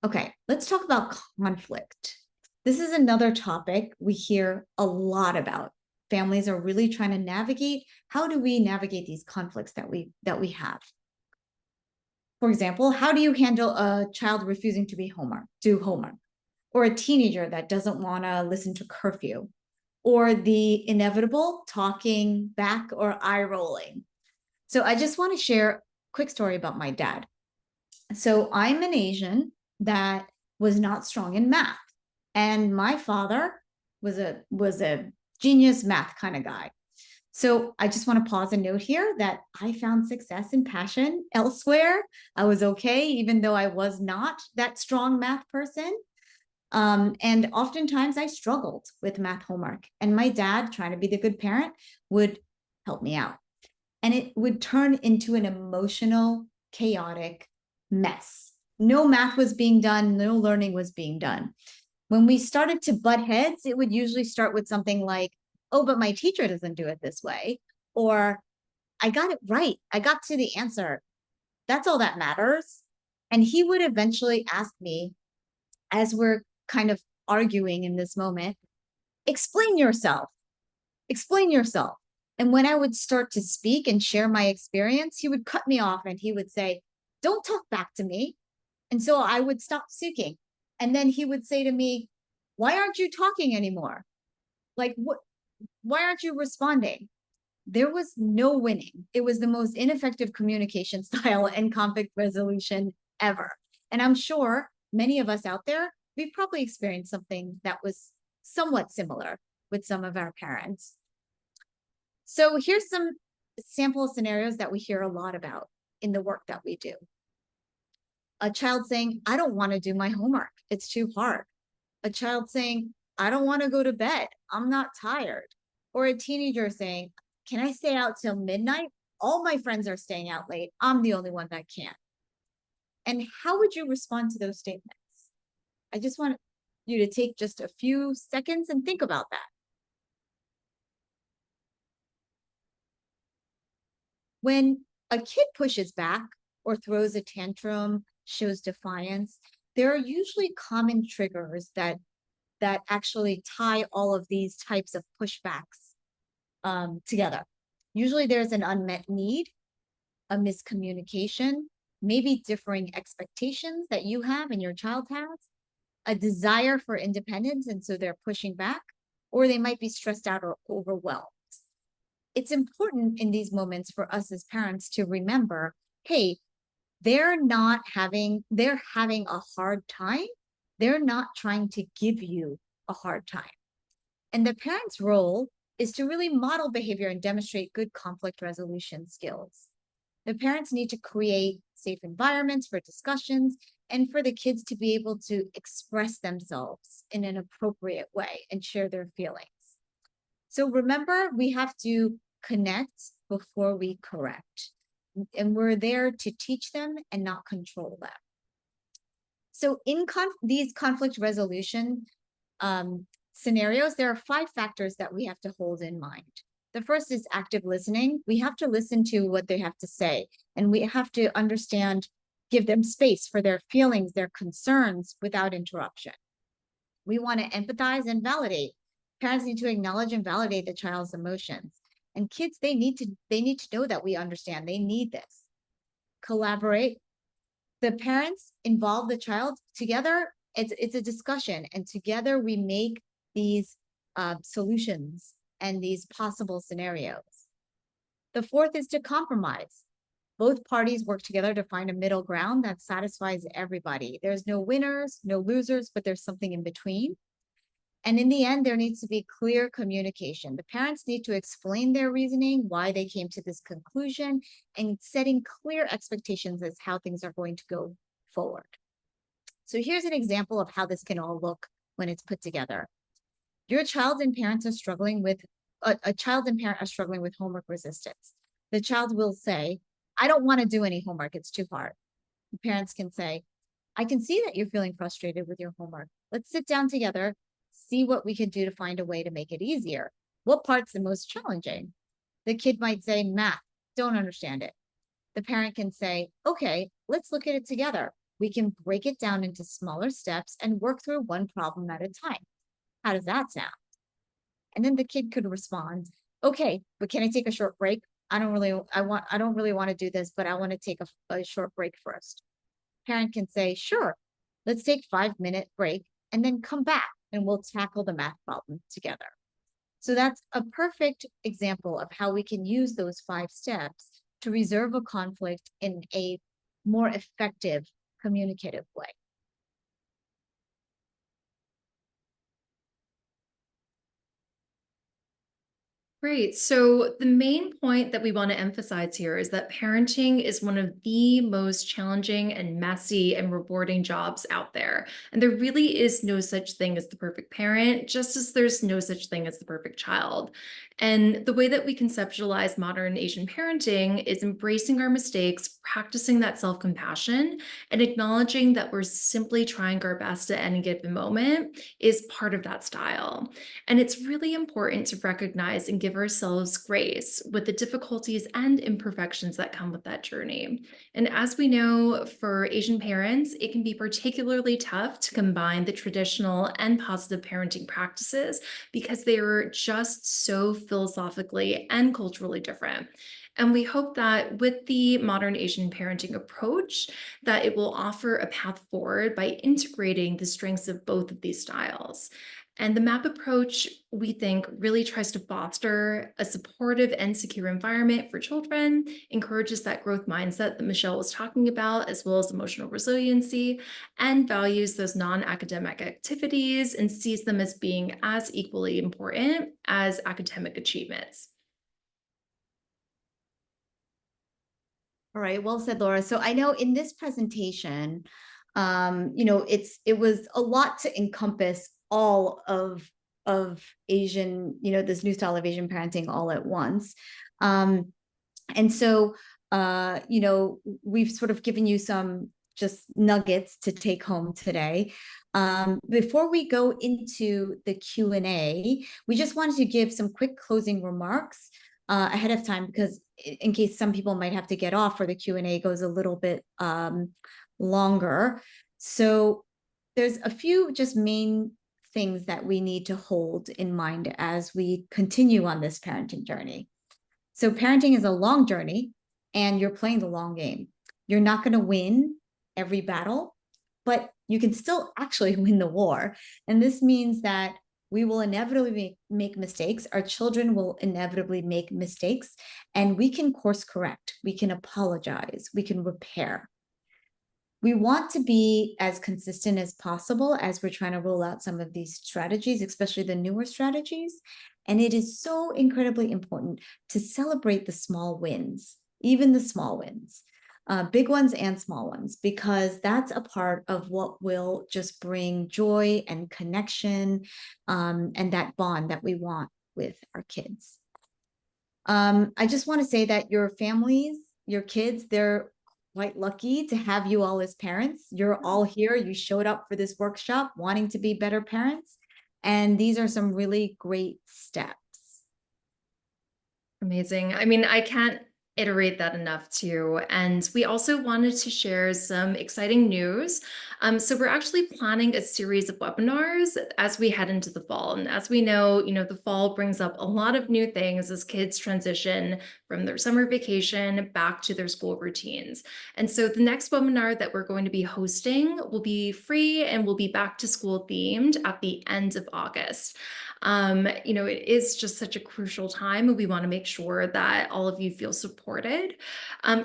Okay, let's talk about conflict. This is another topic we hear a lot about. Families are really trying to navigate. How do we navigate these conflicts that we have? For example, how do you handle a child refusing to do homework? Or a teenager that doesn't want to listen to curfew? Or the inevitable talking back or eye rolling? So I just want to share a quick story about my dad. So I'm an Asian that was not strong in math. And my father was a genius math kind of guy. So I just want to pause and note here that I found success and passion elsewhere. I was okay, even though I was not that strong math person. And oftentimes I struggled with math homework. And my dad, trying to be the good parent, would help me out. And it would turn into an emotional, chaotic mess. No math was being done, no learning was being done. When we started to butt heads, it would usually start with something like, oh, but my teacher doesn't do it this way. Or I got it right. I got to the answer. That's all that matters. And he would eventually ask me, as we're kind of arguing in this moment, explain yourself. Explain yourself. And when I would start to speak and share my experience, he would cut me off and he would say, don't talk back to me. And so I would stop speaking. And then he would say to me, why aren't you talking anymore? Like, what? Why aren't you responding? There was no winning. It was the most ineffective communication style and conflict resolution ever. And I'm sure many of us out there, we've probably experienced something that was somewhat similar. with some of our parents. So here's some sample scenarios that we hear a lot about in the work that we do. A child saying, I don't want to do my homework. It's too hard. A child saying, I don't want to go to bed. I'm not tired. Or a teenager saying, can I stay out till midnight? All my friends are staying out late. I'm the only one that can't. And how would you respond to those statements? I just want you to take just a few seconds and think about that. When a kid pushes back or throws a tantrum, shows defiance, there are usually common triggers that actually tie all of these types of pushbacks together. Usually there's an unmet need, a miscommunication, maybe differing expectations that you have and your child has, a desire for independence, and so they're pushing back, or they might be stressed out or overwhelmed. It's important in these moments for us as parents to remember, hey, they're having a hard time. They're not trying to give you a hard time. And the parent's role is to really model behavior and demonstrate good conflict resolution skills. The parents need to create safe environments for discussions and for the kids to be able to express themselves in an appropriate way and share their feelings. So remember, we have to connect before we correct. And we're there to teach them and not control them. So in these conflict resolution scenarios, there are 5 factors that we have to hold in mind. The first is active listening. We have to listen to what they have to say, and we have to understand, give them space for their feelings, their concerns without interruption. We want to empathize and validate. Parents need to acknowledge and validate the child's emotions. And kids, they need to know that we understand. They need this. Collaborate. The parents involve the child together. It's a discussion, and together we make these solutions and these possible scenarios. The fourth is to compromise. Both parties work together to find a middle ground that satisfies everybody. There's no winners, no losers, but there's something in between. And in the end, there needs to be clear communication. The parents need to explain their reasoning, why they came to this conclusion, and setting clear expectations as how things are going to go forward. So here's an example of how this can all look when it's put together. Your child and parents are struggling with, a child and parent are struggling with homework resistance. The child will say, I don't want to do any homework, it's too hard. The parents can say, I can see that you're feeling frustrated with your homework. Let's sit down together, see what we can do to find a way to make it easier. What part's the most challenging? The kid might say, math, don't understand it. The parent can say, okay, let's look at it together. We can break it down into smaller steps and work through one problem at a time. How does that sound? And then the kid could respond, okay, but can I take a short break? I don't really want to do this, but I want to take a short break first. Parent can say, sure, let's take 5-minute break and then come back and we'll tackle the math problem together. So that's a perfect example of how we can use those 5 steps to resolve a conflict in a more effective communicative way. Great. So, the main point that we want to emphasize here is that parenting is one of the most challenging and messy and rewarding jobs out there. And there really is no such thing as the perfect parent, just as there's no such thing as the perfect child. And the way that we conceptualize modern Asian parenting is embracing our mistakes, practicing that self compassion, and acknowledging that we're simply trying our best at any given moment is part of that style. And it's really important to recognize and give ourselves grace with the difficulties and imperfections that come with that journey. And as we know, for Asian parents, it can be particularly tough to combine the traditional and positive parenting practices because they are just so philosophically and culturally different. And we hope that with the modern Asian parenting approach, that it will offer a path forward by integrating the strengths of both of these styles. And the MAP approach, we think, really tries to foster a supportive and secure environment for children, encourages that growth mindset that Michelle was talking about, as well as emotional resiliency, and values those non academic activities and sees them as being as equally important as academic achievements. All right, well said, Laura. So I know in this presentation, it was a lot to encompass all of Asian, this new style of Asian parenting all at once. And so we've sort of given you some just nuggets to take home today. Before we go into the Q&A, we just wanted to give some quick closing remarks ahead of time, because in case some people might have to get off or the Q&A goes a little bit longer. So there's a few just main things that we need to hold in mind as we continue on this parenting journey. So parenting is a long journey and you're playing the long game. You're not going to win every battle, but you can still actually win the war. And this means that we will inevitably make mistakes. Our children will inevitably make mistakes, and we can course correct. We can apologize. We can repair. We want to be as consistent as possible as we're trying to roll out some of these strategies, especially the newer strategies. And it is so incredibly important to celebrate the small wins, even the small wins, big ones and small ones, because that's a part of what will just bring joy and connection, and that bond that we want with our kids. I just want to say that your families, your kids, they're quite lucky to have you all as parents. You're all here. You showed up for this workshop wanting to be better parents. And these are some really great steps. Amazing. I mean, I can't iterate that enough too. And we also wanted to share some exciting news. So we're actually planning a series of webinars as we head into the fall. And as we know, the fall brings up a lot of new things as kids transition from their summer vacation back to their school routines. And so the next webinar that we're going to be hosting will be free and will be back to school themed at the end of August. It is just such a crucial time, and we want to make sure that all of you feel supported.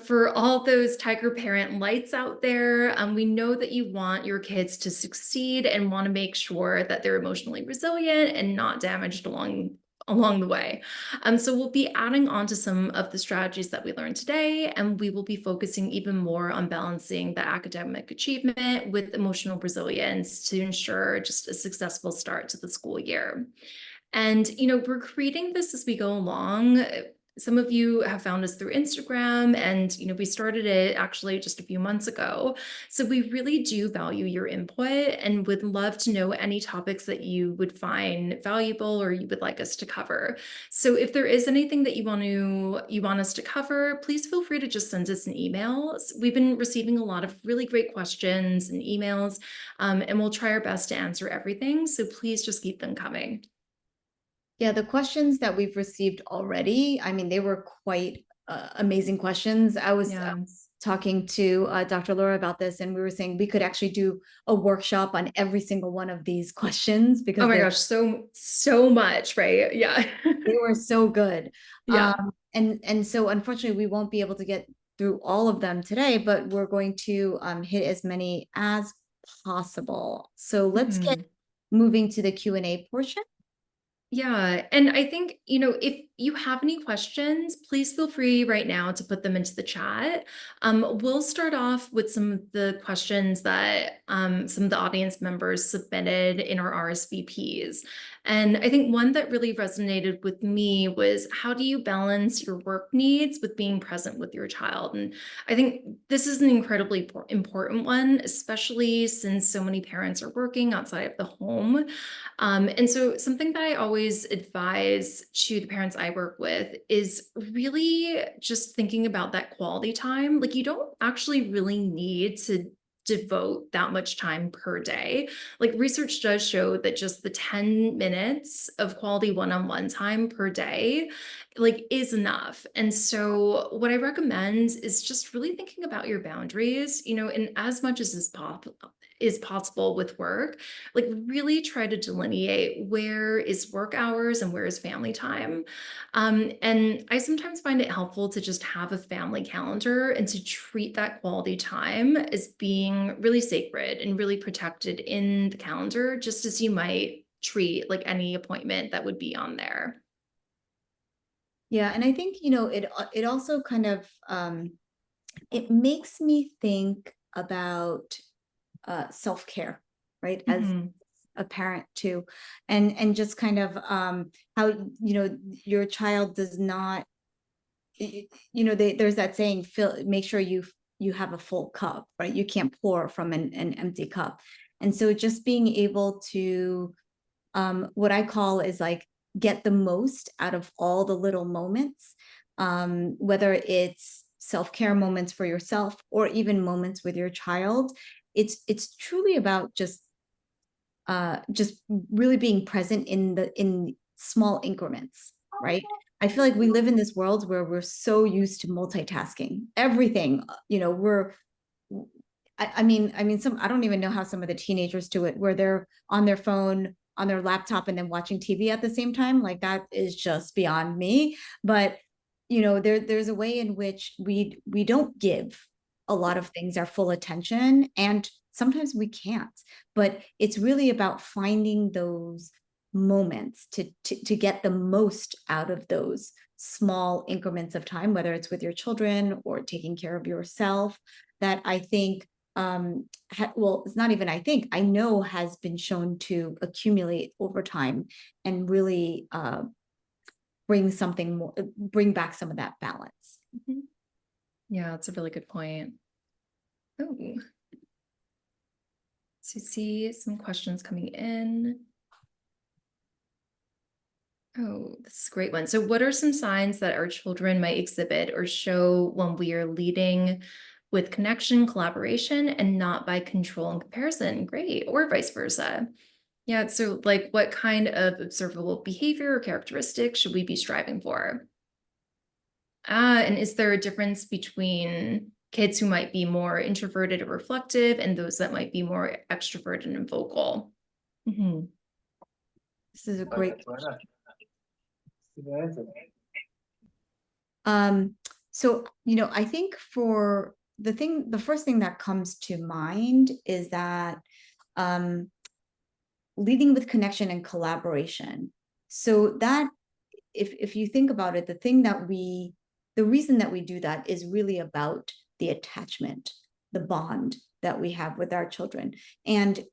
For all those Tiger parent lights out there, we know that you want your kids to succeed and want to make sure that they're emotionally resilient and not damaged along the way. So we'll be adding on to some of the strategies that we learned today, and we will be focusing even more on balancing the academic achievement with emotional resilience to ensure just a successful start to the school year. And, we're creating this as we go along. Some of you have found us through Instagram, and, we started it actually just a few months ago. So we really do value your input and would love to know any topics that you would find valuable or you would like us to cover. So if there is anything that you want us to cover, please feel free to just send us an email. We've been receiving a lot of really great questions and emails, and we'll try our best to answer everything. So please just keep them coming. Yeah, the questions that we've received already, I mean, they were quite amazing questions. I was Yeah. talking to Dr. Laura about this, and we were saying we could actually do a workshop on every single one of these questions because Oh my gosh, so much, right? Yeah. they were so good. Yeah. And so unfortunately, we won't be able to get through all of them today, but we're going to hit as many as possible. So let's get Mhm. moving to the Q&A portion. Yeah. And I think, if you have any questions, please feel free right now to put them into the chat. We'll start off with some of the questions that some of the audience members submitted in our RSVPs. And I think one that really resonated with me was, how do you balance your work needs with being present with your child? And I think this is an incredibly important one, especially since so many parents are working outside of the home. And so something that I always advise to the parents I work with is really just thinking about that quality time. Like, you don't actually really need to devote that much time per day. Like, research does show that just the 10 minutes of quality one-on-one time per day is enough. And so what I recommend is just really thinking about your boundaries, and as much as is possible, is possible with work, like really try to delineate where is work hours and where is family time. And I sometimes find it helpful to just have a family calendar and to treat that quality time as being really sacred and really protected in the calendar, just as you might treat like any appointment that would be on there. Yeah, and I think, it also kind of it makes me think about self-care, right? As Mhm. a parent too, and just kind of how your child does not, there's that saying, make sure you have a full cup, right? You can't pour from an empty cup. And so just being able to, what I call is like, get the most out of all the little moments, whether it's self-care moments for yourself or even moments with your child. It's truly about just really being present in small increments, right? I feel like we live in this world where we're so used to multitasking everything. I mean, I don't even know how some of the teenagers do it, where they're on their phone, on their laptop, and then watching TV at the same time. Like, that is just beyond me. But there's a way in which we don't give a lot of things our full attention, and sometimes we can't. But it's really about finding those moments to get the most out of those small increments of time, whether it's with your children or taking care of yourself, that I think, well, it's not even I think, I know has been shown to accumulate over time and really bring back some of that balance. Mhm. Yeah, that's a really good point. Oh, so see some questions coming in. Oh, this is a great one. So, what are some signs that our children might exhibit or show when we are leading with connection, collaboration, and not by control and comparison? Great. Or vice versa. Yeah. So, like, what kind of observable behavior or characteristics should we be striving for? And is there a difference between kids who might be more introverted or reflective and those that might be more extroverted and vocal? Mhm. This is a great question. Um, so, I think for the first thing that comes to mind is that, um, leading with connection and collaboration. So that, if you think about it, the reason that we do that is really about the attachment, the bond that we have with our children. And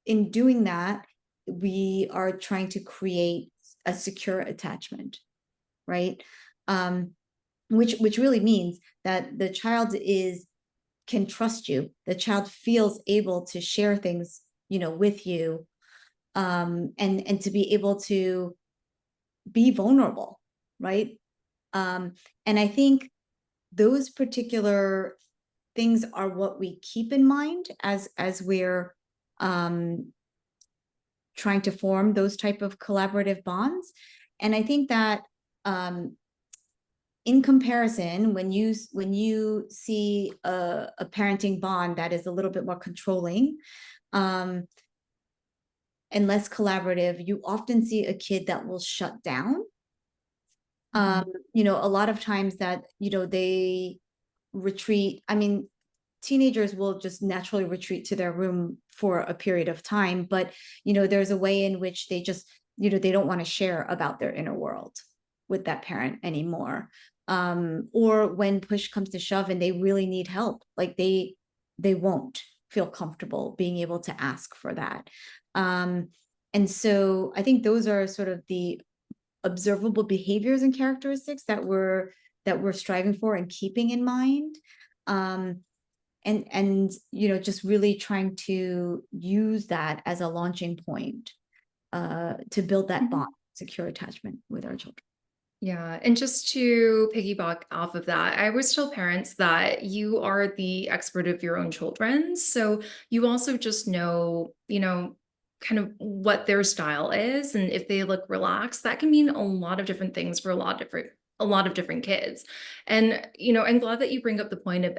in doing that, we are trying to create a secure attachment, right? Um, which really means that the child can trust you. The child feels able to share things, with you, and to be able to be vulnerable, right? And I think those particular things are what we keep in mind as we're um, trying to form those type of collaborative bonds. And I think that, in comparison, when you see a parenting bond that is a little bit more controlling, um, and less collaborative, you often see a kid that will shut down. Mhm. A lot of times that, they retreat. I mean, teenagers will just naturally retreat to their room for a period of time, but there's a way in which they just, they don't want to share about their inner world with that parent anymore. Or when push comes to shove and they really need help, like they won't feel comfortable being able to ask for that. And so I think those are sort of the observable behaviors and characteristics that we're striving for and keeping in mind. And just really trying to use that as a launching point, to build that Mhm. bond, secure attachment with our children. Yeah. And just to piggyback off of that, I always tell parents that you are the expert of your own children. So you also just know, kind of what their style is. And if they look relaxed, that can mean a lot of different things for a lot of different kids. And, I'm glad that you bring up the point of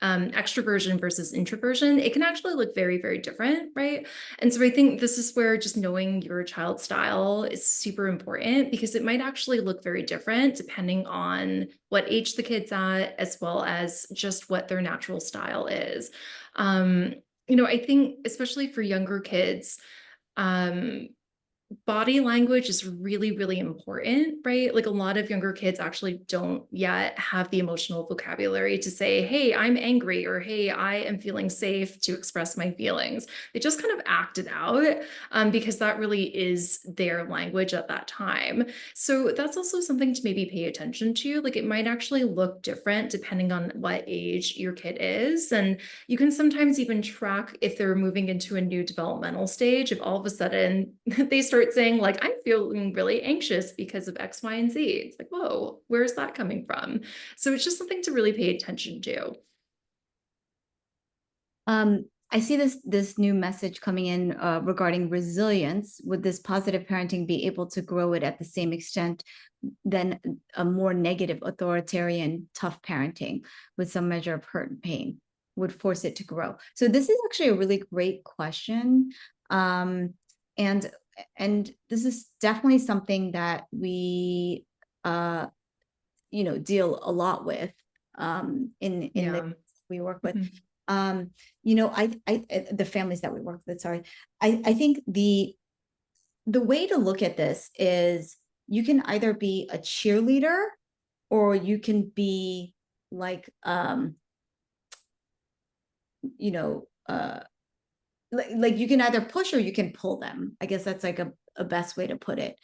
extroversion versus introversion, it can actually look very, very different, right? And so I think this is where just knowing your child's style is super important, because it might actually look very different depending on what age the kid's at, as well as just what their natural style is. Um, I think especially for younger kids, um, body language is really, really important, right? Like a lot of younger kids actually don't yet have the emotional vocabulary to say, hey, I'm angry, or hey, I am feeling safe to express my feelings. They just kind of act it out, because that really is their language at that time. So that's also something to maybe pay attention to. Like it might actually look different depending on what age your kid is. And you can sometimes even track if they're moving into a new developmental stage, if all of a sudden they start saying like, I'm feeling really anxious because of X, Y, and Z. It's like, whoa, where's that coming from? So it's just something to really pay attention to. I see this new message coming in regarding resilience. Would this positive parenting be able to grow it at the same extent than a more negative, authoritarian, tough parenting with some measure of hurt and pain would force it to grow? So this is actually a really great question. And this is definitely something that we deal a lot with in the we work with. The families that we work with, sorry. I think the way to look at this is you can either be a cheerleader or you can be like like you can either push or you can pull them. I guess that's like a best way to put it.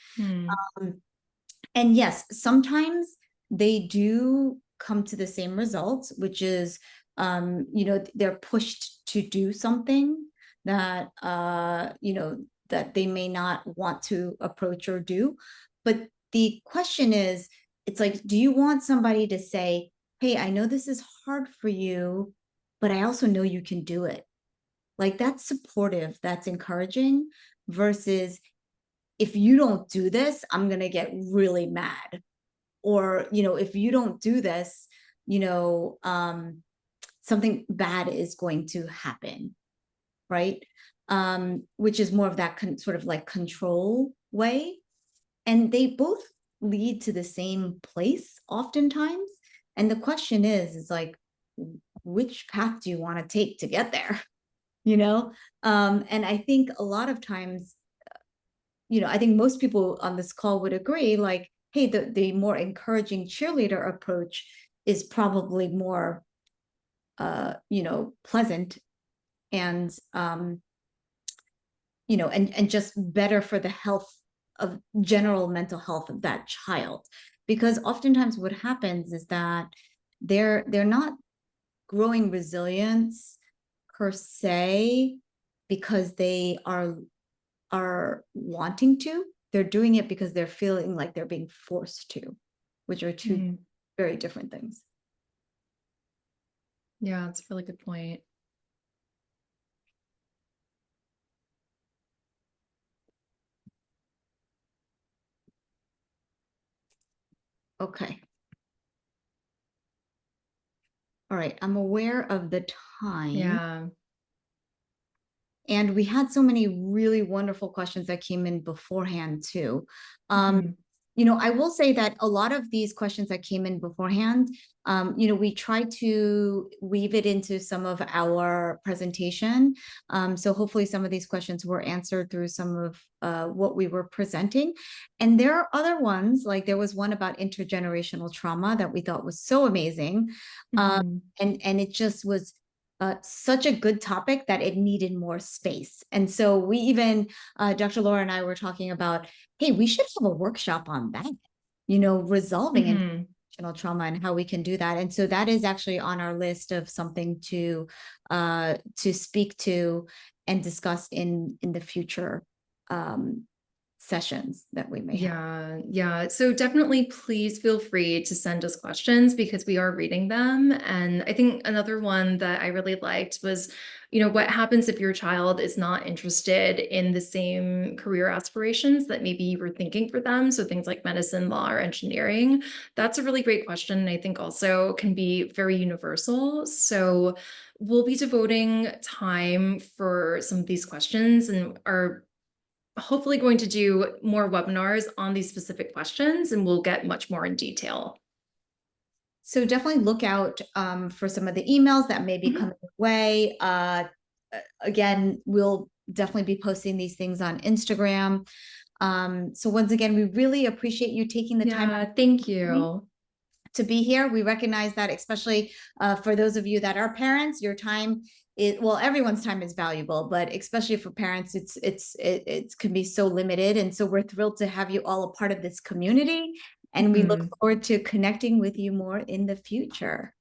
And yes, sometimes they do come to the same results, which is they're pushed to do something that that they may not want to approach or do. But the question is, it's like, do you want somebody to say, hey, I know this is hard for you, but I also know you can do it? Like that's supportive, that's encouraging, versus if you don't do this, I'm going to get really mad. Or, if you don't do this, something bad is going to happen. Right. Which is more of that sort of like control way. And they both lead to the same place oftentimes. And the question is like, which path do you want to take to get there? And I think a lot of times, I think most people on this call would agree, like, hey, the more encouraging cheerleader approach is probably more, pleasant and, and just better for the health of general mental health of that child. Because oftentimes what happens is that they're not growing resilience per se because they are wanting to. They're doing it because they're feeling like they're being forced to, which are two very different things. Yeah, that's a really good point. Okay. All right. I'm aware of the time. Yeah. And we had so many really wonderful questions that came in beforehand too. I will say that a lot of these questions that came in beforehand, we try to weave it into some of our presentation. So hopefully some of these questions were answered through some of what we were presenting. And there are other ones, like there was one about intergenerational trauma that we thought was so amazing. And it just was such a good topic that it needed more space. And so we even, Dr. Laura and I were talking about, hey, we should have a workshop on that, resolving intergenerational trauma and how we can do that. And so that is actually on our list of something to speak to and discuss in the future sessions that we may have. Yeah, yeah. So definitely please feel free to send us questions because we are reading them. And I think another one that I really liked was, what happens if your child is not interested in the same career aspirations that maybe you were thinking for them? So things like medicine, law, or engineering. That's a really great question. And I think also can be very universal. So we'll be devoting time for some of these questions and are hopefully going to do more webinars on these specific questions, and we'll get much more in detail. So definitely look out for some of the emails that may be Mhm. coming your way. Again, we'll definitely be posting these things on Instagram. So once again, we really appreciate you taking the time Yeah, thank you. to be here. We recognize that, especially for those of you that are parents, your time is, well, everyone's time is valuable, but especially for parents, it can be so limited. And so we're thrilled to have you all a part of this community. And we look Mhm. forward to connecting with you more in the future.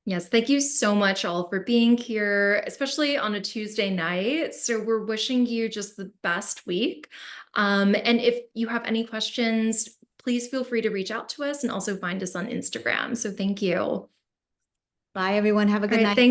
Yes, thank you so much all for being here, especially on a Tuesday night. So we're wishing you just the best week. And if you have any questions, please feel free to reach out to us and also find us on Instagram. So thank you. All Bye, everyone. Have a good right, night. thanks.